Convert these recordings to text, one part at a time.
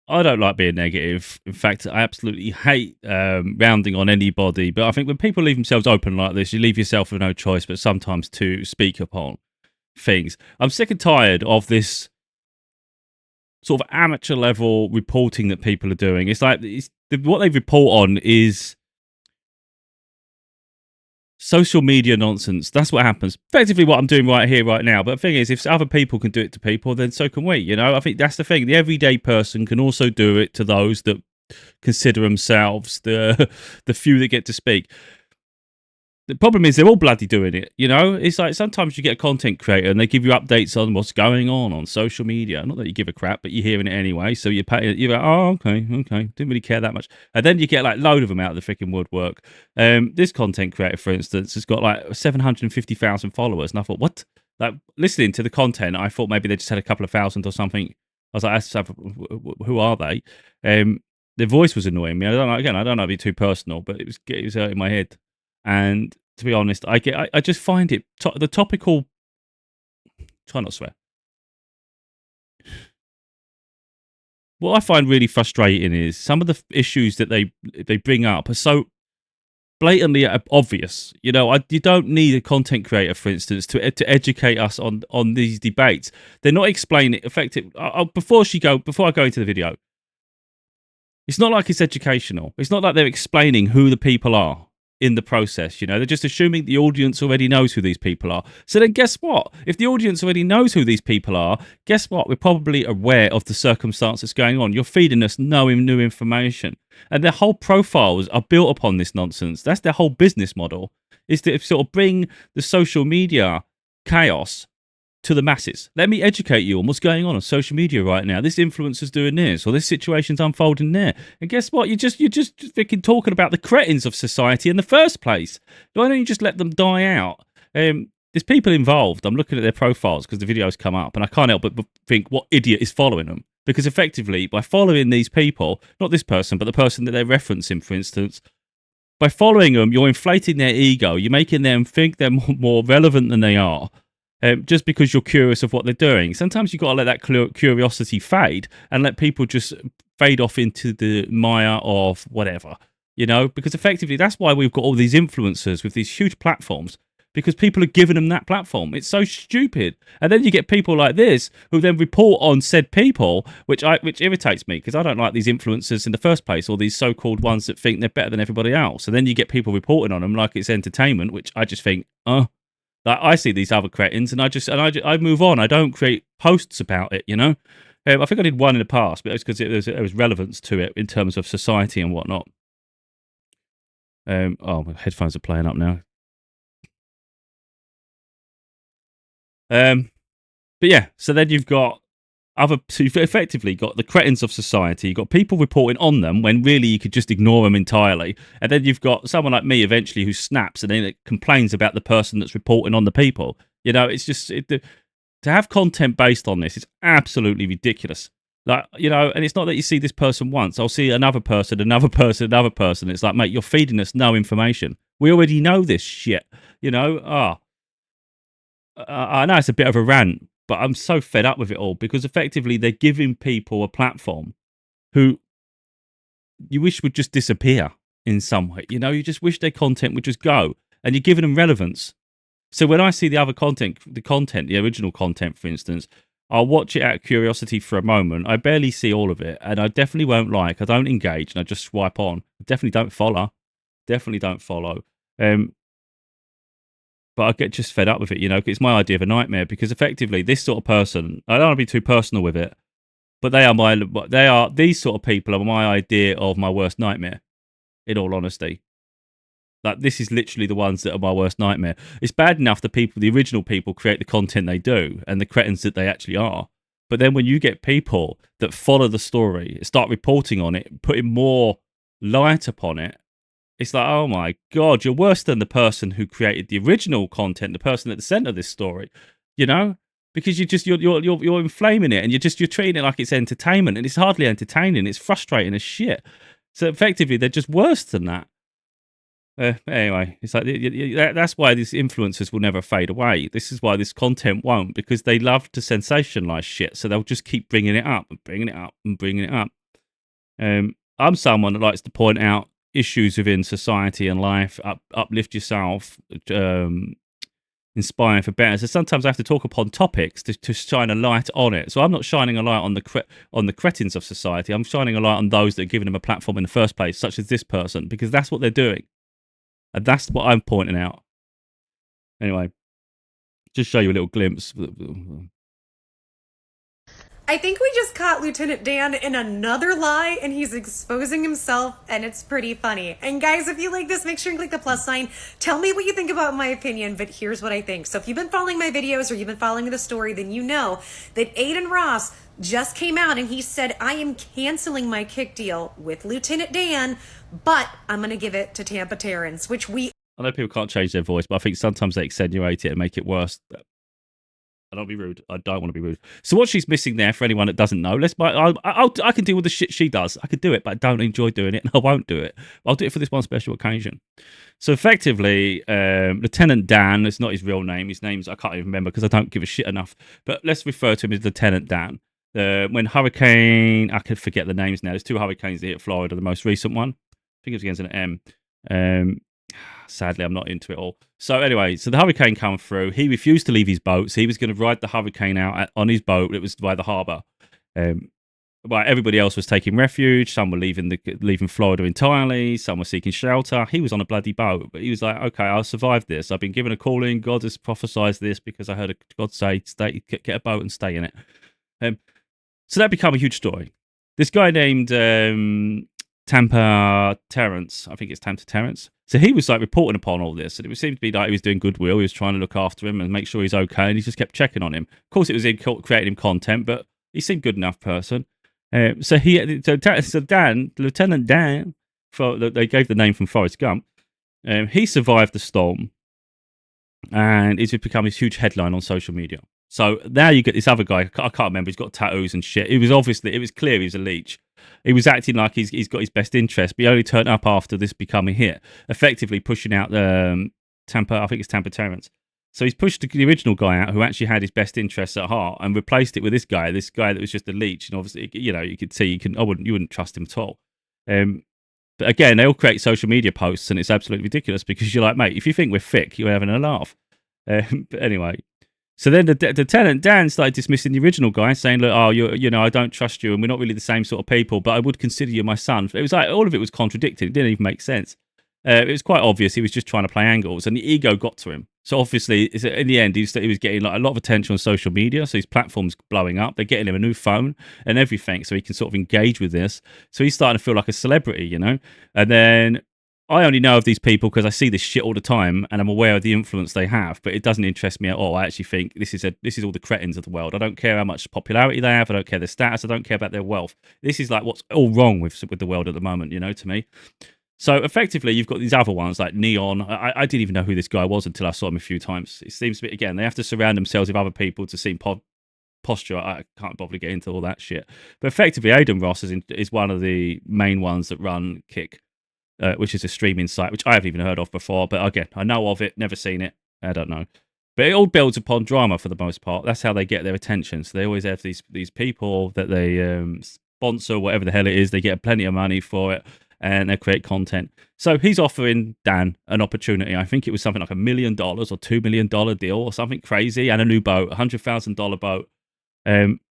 I don't like being negative. In fact, I absolutely hate rounding on anybody. But I think when people leave themselves open like this, you leave yourself with no choice but sometimes to speak upon things. I'm sick and tired of this sort of amateur level reporting that people are doing. It's like what they report on is social media nonsense. That's what happens. Effectively, what I'm doing right here, right now. But the thing is, if other people can do it to people, then so can we. You know, I think that's the thing. The everyday person can also do it to those that consider themselves the few that get to speak. The problem is they're all bloody doing it. You know, it's like sometimes you get a content creator and they give you updates on what's going on social media. Not that you give a crap, but you're hearing it anyway. So you're like, oh, okay, didn't really care that much. And then you get like load of them out of the freaking woodwork. This content creator, for instance, has got like 750,000 followers, and I thought, what? Like listening to the content, I thought maybe they just had a couple of thousand or something. I was like, who are they? Their voice was annoying me. I don't know. Again, I don't know if it's too personal, but it was in my head. And to be honest, I just find it the topical. Try not to swear. What I find really frustrating is some of the issues that they bring up are so blatantly obvious. You know, you don't need a content creator, for instance, to educate us on these debates. They're not explaining it effectively. Before I go into the video, it's not like it's educational. It's not like they're explaining who the people are in the process. You know, they're just assuming the audience already knows who these people are. So then guess what? If the audience already knows who these people are, guess what? We're probably aware of the circumstances going on. You're feeding us new information. And their whole profiles are built upon this nonsense. That's their whole business model, is to sort of bring the social media chaos to the masses. Let me educate you on what's going on social media right now. This influencer's doing this, or this situation's unfolding there. And guess what? You're just freaking talking about the cretins of society in the first place. Why don't you just let them die out? There's people involved. I'm looking at their profiles because the videos come up, and I can't help but think, what idiot is following them? Because effectively, by following these people, not this person, but the person that they're referencing, for instance, by following them, you're inflating their ego. You're making them think they're more relevant than they are. Just because you're curious of what they're doing. Sometimes you've got to let that curiosity fade and let people just fade off into the mire of whatever, you know, because effectively that's why we've got all these influencers with these huge platforms, because people are giving them that platform. It's so stupid. And then you get people like this who then report on said people, which irritates me, because I don't like these influencers in the first place, or these so-called ones that think they're better than everybody else. And then you get people reporting on them like it's entertainment, which I just think, like I see these other cretins, and I move on. I don't create posts about it, you know. I think I did one in the past, but it was because there was relevance to it in terms of society and whatnot. My headphones are playing up now. But yeah, so then you've got so you've effectively got the cretins of society. You've got people reporting on them when really you could just ignore them entirely. And then you've got someone like me eventually who snaps and then it complains about the person that's reporting on the people. You know, it's just to have content based on this is absolutely ridiculous. Like, you know, and it's not that you see this person once. I'll see another person, another person, another person. It's like, mate, you're feeding us no information. We already know this shit. You know, I know it's a bit of a rant, but I'm so fed up with it all, because effectively they're giving people a platform who you wish would just disappear in some way. You know, you just wish their content would just go, and you're giving them relevance. So when I see the other content, the original content, for instance, I'll watch it out of curiosity for a moment. I barely see all of it, and I definitely won't like. I don't engage, and I just swipe on. I definitely don't follow. Definitely don't follow. But I get just fed up with it, you know. It's my idea of a nightmare, because effectively this sort of person, I don't want to be too personal with it, but these sort of people are my idea of my worst nightmare, in all honesty. Like, this is literally the ones that are my worst nightmare. It's bad enough the original people create the content they do and the cretins that they actually are. But then when you get people that follow the story, start reporting on it, putting more light upon it, it's like, oh my God, you're worse than the person who created the original content, the person at the center of this story, you know? Because you're inflaming it, and you're treating it like it's entertainment, and it's hardly entertaining. It's frustrating as shit. So effectively, they're just worse than that. Anyway, it's like that's why these influencers will never fade away. This is why this content won't, because they love to sensationalize shit. So they'll just keep bringing it up and bringing it up and bringing it up. I'm someone that likes to point out issues within society and life, uplift yourself, um, inspire for better. So sometimes I have to talk upon topics to shine a light on it. So I'm not shining a light on the cretins of society. I'm shining a light on those that are giving them a platform in the first place, such as this person, because that's what they're doing, and that's what I'm pointing out. Anyway, just show you a little glimpse. I think we just caught Lieutenant Dan in another lie, and he's exposing himself, and it's pretty funny. And guys, if you like this, make sure and click the plus sign. Tell me what you think about my opinion, but here's what I think. So if you've been following my videos or you've been following the story, then you know that Aiden Ross just came out and he said, I am canceling my kick deal with Lieutenant Dan, but I'm going to give it to Tampa Terrence, which we... I know people can't change their voice, but I think sometimes they accentuate it and make it worse. I don't be rude. I don't want to be rude. So what she's missing there, for anyone that doesn't know, I can deal with the shit she does. I could do it, but I don't enjoy doing it, and I won't do it. I'll do it for this one special occasion. So effectively, Lieutenant Dan, it's not his real name. His name's, I can't even remember because I don't give a shit enough. But let's refer to him as Lieutenant Dan. When Hurricane, I can forget the names now. There's 2 hurricanes that hit Florida, the most recent one. I think it was against an M. Sadly, I'm not into it all. So anyway, so the hurricane came through. He refused to leave his boat. So he was going to ride the hurricane out on his boat. It was by the harbour. But everybody else was taking refuge. Some were leaving Florida entirely. Some were seeking shelter. He was on a bloody boat. But he was like, okay, I'll survive this. I've been given a calling. God has prophesied this because I heard God say, get a boat and stay in it. So that became a huge story. This guy named Tampa Terrence, I think it's Tampa Terrence. So he was like reporting upon all this, and it seemed to be like he was doing goodwill. He was trying to look after him and make sure he's okay, and he just kept checking on him. Of course, it was him creating him content, but he seemed good enough person. So Dan, Lieutenant Dan, they gave the name from Forrest Gump. He survived the storm, and it's become this huge headline on social media. So now you get this other guy. I can't remember. He's got tattoos and shit. It was clear he was a leech. He was acting like he's got his best interest, but he only turned up after this become a hit, effectively pushing out the Tampa. I think it's Tampa Terrence. So he's pushed the original guy out who actually had his best interests at heart and replaced it with this guy that was just a leech. And obviously, you could see you wouldn't trust him at all. But again, they all create social media posts, and it's absolutely ridiculous because you're like, mate, if you think we're thick, you're having a laugh. But anyway. So then the Lieutenant Dan started dismissing the original guy, saying, "Look, I don't trust you, and we're not really the same sort of people, but I would consider you my son." It was like all of it was contradicted; it didn't even make sense. It was quite obvious he was just trying to play angles, and the ego got to him. So obviously, in the end, he was getting like a lot of attention on social media. So his platform's blowing up. They're getting him a new phone and everything, so he can sort of engage with this. So he's starting to feel like a celebrity, And then I only know of these people because I see this shit all the time, and I'm aware of the influence they have. But it doesn't interest me at all. I actually think this is all the cretins of the world. I don't care how much popularity they have. I don't care their status. I don't care about their wealth. This is like what's all wrong with the world at the moment. To me. So effectively, you've got these other ones like Neon. I didn't even know who this guy was until I saw him a few times. It seems to be, again, they have to surround themselves with other people to seem posture. I can't probably get into all that shit. But effectively, Aiden Ross is one of the main ones that run Kick. Which is a streaming site, which I haven't even heard of before. But again, I know of it, never seen it. I don't know. But it all builds upon drama for the most part. That's how they get their attention. So they always have these people that they sponsor, whatever the hell it is. They get plenty of money for it, and they create content. So he's offering Dan an opportunity. I think it was something like $1 million or $2 million deal or something crazy, and a new boat, $100,000 boat.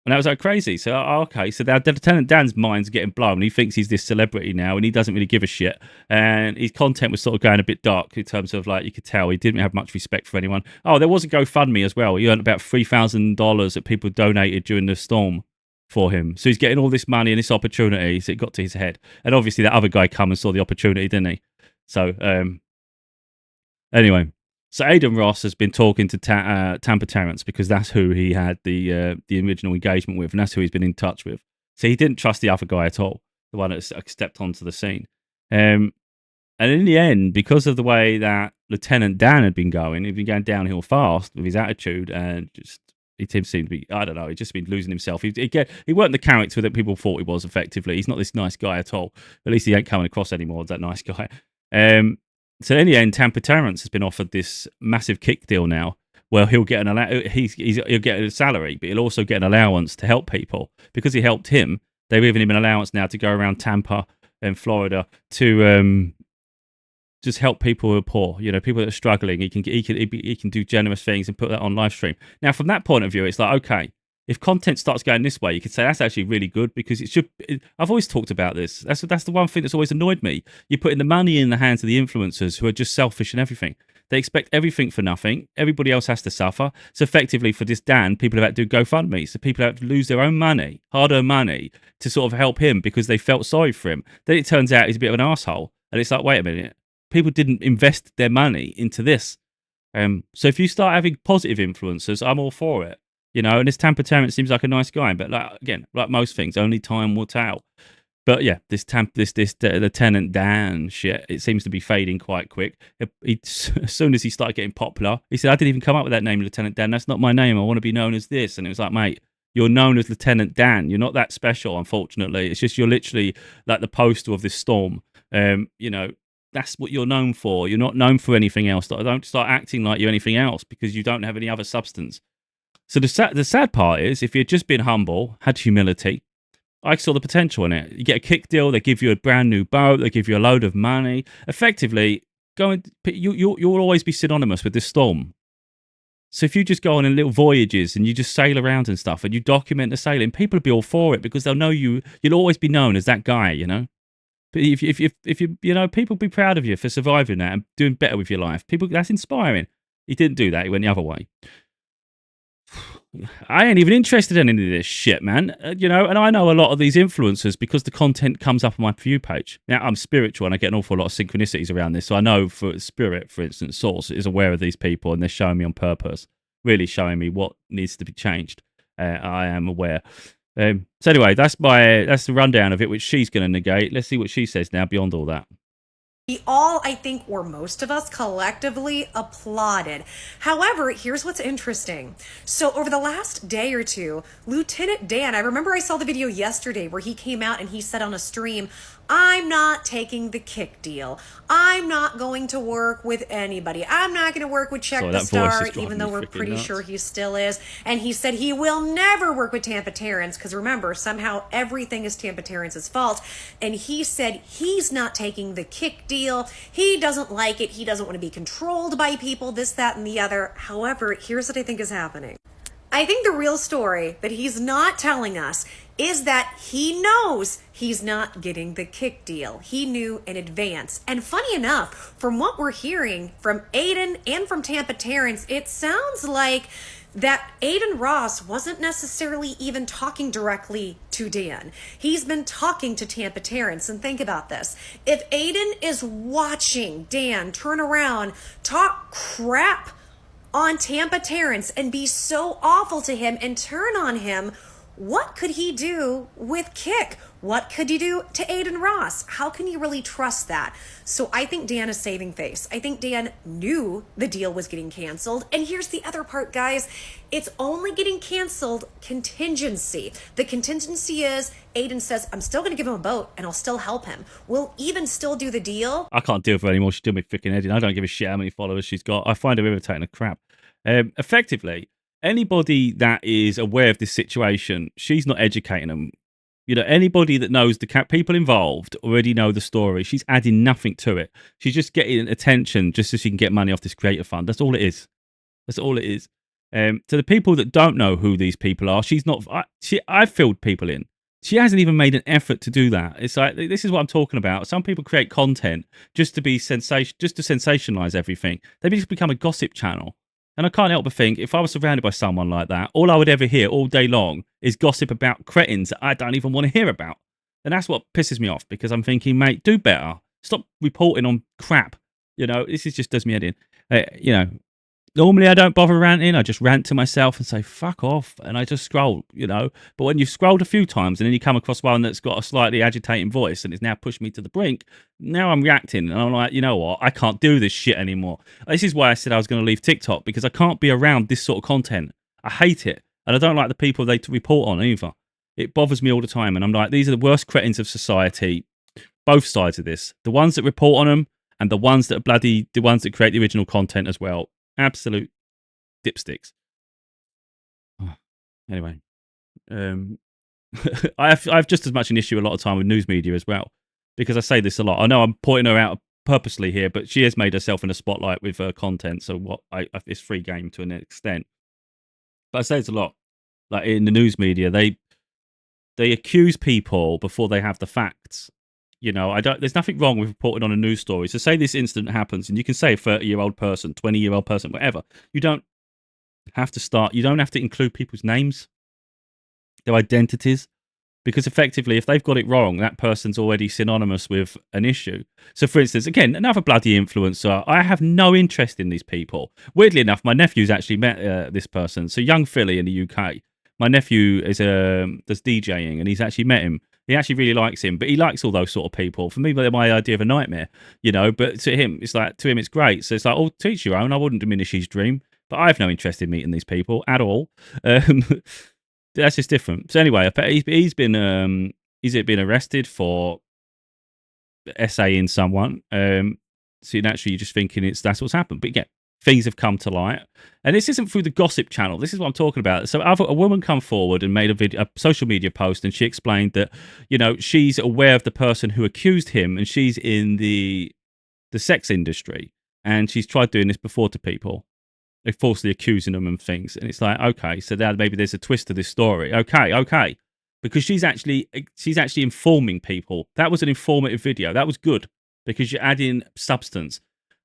And that was like crazy. So, okay. So Lieutenant Dan's mind's getting blown. He thinks he's this celebrity now, and he doesn't really give a shit. And his content was sort of going a bit dark in terms of, like, you could tell he didn't have much respect for anyone. Oh, there was a GoFundMe as well. He earned about $3,000 that people donated during the storm for him. So he's getting all this money and this opportunity. So it got to his head. And obviously that other guy come and saw the opportunity, didn't he? So, anyway. So Aiden Ross has been talking to Tampa Terrence because that's who he had the original engagement with, and that's who he's been in touch with. So he didn't trust the other guy at all, the one that stepped onto the scene. And in the end, because of the way that Lieutenant Dan had been going, he'd been going downhill fast with his attitude, and he seemed to be, I don't know, he'd just been losing himself. He weren't the character that people thought he was, effectively. He's not this nice guy at all. At least he ain't coming across anymore as that nice guy. So in the end, Tampa Terrence has been offered this massive Kick deal now, where he'll get he'll get a salary, but he'll also get an allowance to help people because he helped him. They've even given an allowance now to go around Tampa and Florida to just help people who are poor. You know, people that are struggling. He can do generous things and put that on live stream. Now, from that point of view, it's like, okay, if content starts going this way, you could say that's actually really good because it should. I've always talked about this. That's the one thing that's always annoyed me. You're putting the money in the hands of the influencers who are just selfish and everything. They expect everything for nothing. Everybody else has to suffer. So effectively, for this Dan, people have had to do GoFundMe. So people have to lose their own money, hard-earned money, to sort of help him because they felt sorry for him. Then it turns out he's a bit of an asshole, and it's like, wait a minute, people didn't invest their money into this. So if you start having positive influencers, I'm all for it. You know, and this Tampa Terrence seems like a nice guy, but like again, like most things, only time will tell. But yeah, this Lieutenant Dan shit, it seems to be fading quite quick. As soon as he started getting popular, he said, "I didn't even come up with that name, Lieutenant Dan. That's not my name. I want to be known as this." And it was like, mate, you're known as Lieutenant Dan. You're not that special, unfortunately. It's just you're literally like the poster of this storm. You know, that's what you're known for. You're not known for anything else. Don't start acting like you're anything else because you don't have any other substance. So the sad part is, if you'd just been humble, had humility, I saw the potential in it. You get a kick deal, they give you a brand new boat, they give you a load of money. Effectively, you'll always be synonymous with this storm. So if you just go on in little voyages and you just sail around and stuff and you document the sailing, people will be all for it because they'll know you. You'll always be known as that guy, you know. But if you know, people be proud of you for surviving that and doing better with your life. People, that's inspiring. He didn't do that. He went the other way. I ain't even interested in any of this shit, man. You know, and I know a lot of these influencers because the content comes up on my view page. Now, I'm spiritual and I get an awful lot of synchronicities around this. So I know for Spirit, for instance, Source is aware of these people and they're showing me on purpose, really showing me what needs to be changed. I am aware. So anyway, that's the rundown of it, which she's going to negate. Let's see what she says now beyond all that. We all, I think, or most of us collectively applauded. However, here's what's interesting. So over the last day or two, Lieutenant Dan, I remember I saw the video yesterday where he came out and he said on a stream, "I'm not taking the kick deal. I'm not going to work with anybody. I'm not going to work with Check the Star," even though we're pretty sure he still is. And he said he will never work with Tampa Terrence because remember, somehow everything is Tampa Terrence's fault. And he said he's not taking the kick deal. He doesn't like it. He doesn't want to be controlled by people, this, that, and the other. However, here's what I think is happening. I think the real story that he's not telling us is that he knows he's not getting the kick deal. He knew in advance. And funny enough, from what we're hearing from Aiden and from Tampa Terrence, it sounds like that Aiden Ross wasn't necessarily even talking directly to Dan. He's been talking to Tampa Terrence. And think about this. If Aiden is watching Dan turn around, talk crap on Tampa Terrence and be so awful to him and turn on him, what could he do with Kick? What could he do to Aiden Ross? How can you really trust that? So I think Dan is saving face. I think Dan knew the deal was getting canceled. And here's the other part, guys. It's only getting canceled contingency. The contingency is Aiden says, "I'm still going to give him a boat and I'll still help him. We'll even still do the deal." I can't deal with her anymore. She's doing me freaking head in. I don't give a shit how many followers she's got. I find her irritating a crap. Effectively, anybody that is aware of this situation, she's not educating them. You know, anybody that knows the people involved already know the story. She's adding nothing to it. She's just getting attention just so she can get money off this creator fund. That's all it is. That's all it is. To the people that don't know who these people are, she's not. I've filled people in. She hasn't even made an effort to do that. It's like, this is what I'm talking about. Some people create content just to be just to sensationalize everything. They just become a gossip channel. And I can't help but think, if I was surrounded by someone like that, all I would ever hear all day long is gossip about cretins that I don't even want to hear about. And that's what pisses me off, because I'm thinking, mate, do better. Stop reporting on crap. You know, this is just does me head in. You know, normally I don't bother ranting. I just rant to myself and say, fuck off. And I just scroll, you know. But when you've scrolled a few times and then you come across one that's got a slightly agitating voice and it's now pushed me to the brink, now I'm reacting. And I'm like, you know what? I can't do this shit anymore. This is why I said I was going to leave TikTok, because I can't be around this sort of content. I hate it. And I don't like the people they report on either. It bothers me all the time. And I'm like, these are the worst cretins of society. Both sides of this. The ones that report on them and the ones that are the ones that create the original content as well. Absolute dipsticks. Anyway, I have just as much an issue a lot of time with news media as well, because I say this a lot. I know I'm pointing her out purposely here, but she has made herself in a spotlight with her content. So it's free game to an extent. But I say it's a lot. Like in the news media, they accuse people before they have the facts. You know, I don't. There's nothing wrong with reporting on a news story. So say this incident happens, and you can say a 30-year-old person, 20-year-old person, whatever. You don't have to start. You don't have to include people's names, their identities, because effectively, if they've got it wrong, that person's already synonymous with an issue. So, for instance, again, another bloody influencer. I have no interest in these people. Weirdly enough, my nephew's actually met this person. So, young Philly in the UK. My nephew does DJing, and he's actually met him. He actually really likes him, but he likes all those sort of people. For me, they're my idea of a nightmare, you know. But to him, it's great. So it's like, oh, to each your own. I wouldn't diminish his dream, but I have no interest in meeting these people at all. Um, that's just different. So anyway, he's been arrested for essaying someone. So naturally, you're just thinking that's what's happened. But again, things have come to light, and this isn't through the gossip channel. This is what I'm talking about. So a woman come forward and made a social media post, and she explained that she's aware of the person who accused him, and she's in the sex industry, and she's tried doing this before to people. They're falsely accusing them and things. And it's like, okay, so now maybe there's a twist to this story. Okay. Because she's actually informing people. That was an informative video. That was good because you're adding substance.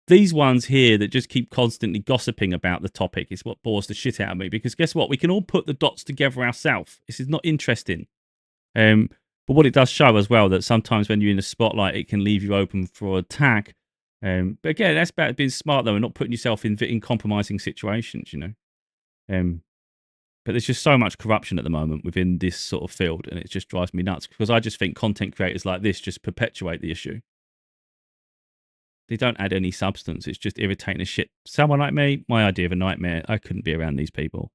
These ones here that just keep constantly gossiping about the topic is what bores the shit out of me, because guess what? We can all put the dots together ourselves. This is not interesting. But what it does show as well, that sometimes when you're in the spotlight, it can leave you open for attack. But again, that's about being smart though, and not putting yourself in compromising situations, But there's just so much corruption at the moment within this sort of field, and it just drives me nuts, because I just think content creators like this just perpetuate the issue. They don't add any substance. It's just irritating as shit. Someone like me, my idea of a nightmare, I couldn't be around these people.